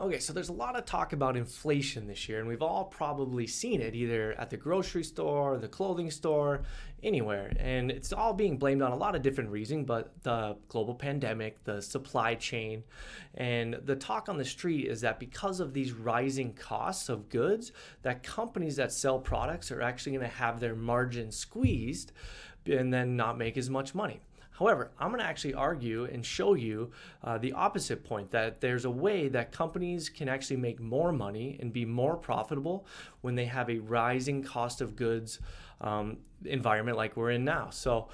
Okay, so there's a lot of talk about inflation this year, and we've all probably seen it either at the grocery store, the clothing store, anywhere. And it's all being blamed on a lot of different reasons, but the global pandemic, the supply chain, and the talk on the street is that because of these rising costs of goods, that companies that sell products are actually going to have their margins squeezed and then not make as much money. However, I'm going to actually argue and show you the opposite point, that there's a way that companies can actually make more money and be more profitable when they have a rising cost of goods environment like we're in now. So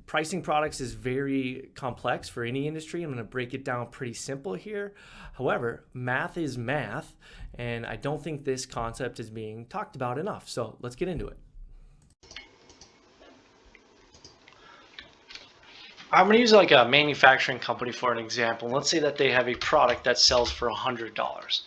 pricing products is very complex for any industry. I'm going to break it down pretty simple here. However, math is math, and I don't think this concept is being talked about enough. So let's get into it. I'm going to use like a manufacturing company for an example. Let's say that they have a product that sells for $100.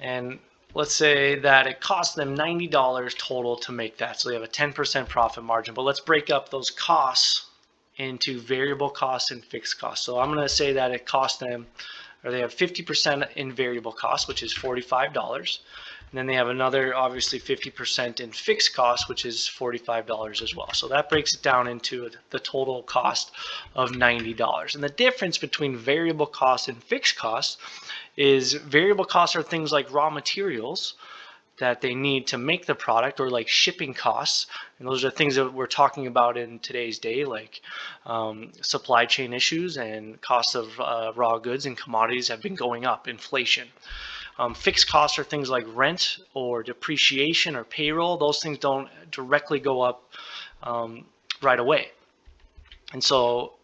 And let's say that it costs them $90 total to make that. So they have a 10% profit margin. But let's break up those costs into variable costs and fixed costs. So I'm going to say that it cost them, or they have 50% in variable costs, which is $45. And then they have another, obviously, 50% in fixed costs, which is $45 as well. So that breaks it down into the total cost of $90. And the difference between variable costs and fixed costs is variable costs are things like raw materials that they need to make the product, or like shipping costs. And those are things that we're talking about in today's day, like supply chain issues and costs of raw goods and commodities have been going up, inflation. Fixed costs are things like rent or depreciation or payroll. Those things don't directly go up right away. And so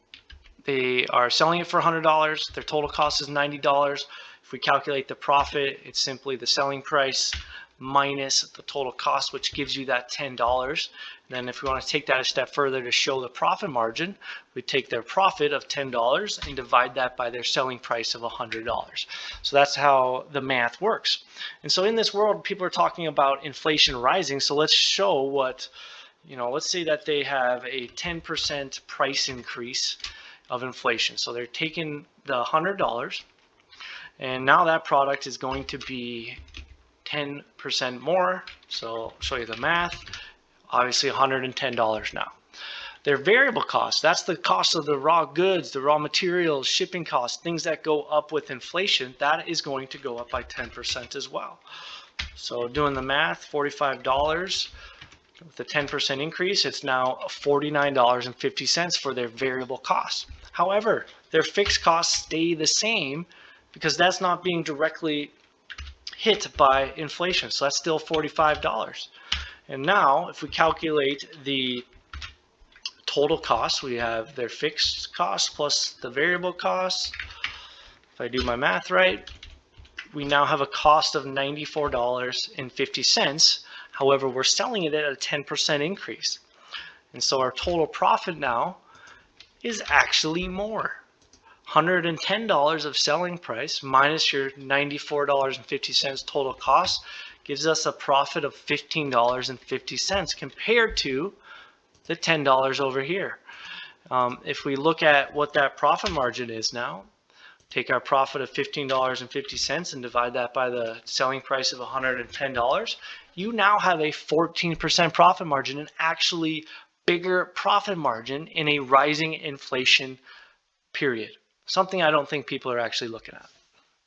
they are selling it for $100. Their total cost is $90. If we calculate the profit, it's simply the selling price minus the total cost, which gives you that $10. Then if we want to take that a step further to show the profit margin, we take their profit of $10 and divide that by their selling price of $100. So that's how the math works. And so in this world, people are talking about inflation rising. So let's show what, let's say that they have a 10% price increase of inflation. So they're taking the $100, and now that product is going to be 10% more. So I'll show you the math. Obviously $110 now. Their variable costs, that's the cost of the raw goods, the raw materials, shipping costs, things that go up with inflation, that is going to go up by 10% as well. So doing the math, $45 with a 10% increase, it's now $49.50 for their variable costs. However, their fixed costs stay the same because that's not being directly hit by inflation. So that's still $45. And now if we calculate the total cost, we have their fixed cost plus the variable costs. If I do my math right, we now have a cost of $94.50. However, we're selling it at a 10% increase. And so our total profit now is actually more. $110 of selling price minus your $94.50 total cost gives us a profit of $15.50 compared to the $10 over here. If we look at what that profit margin is now, take our profit of $15.50 and divide that by the selling price of $110, you now have a 14% profit margin, an actually bigger profit margin in a rising inflation period. Something I don't think people are actually looking at.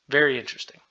Very interesting.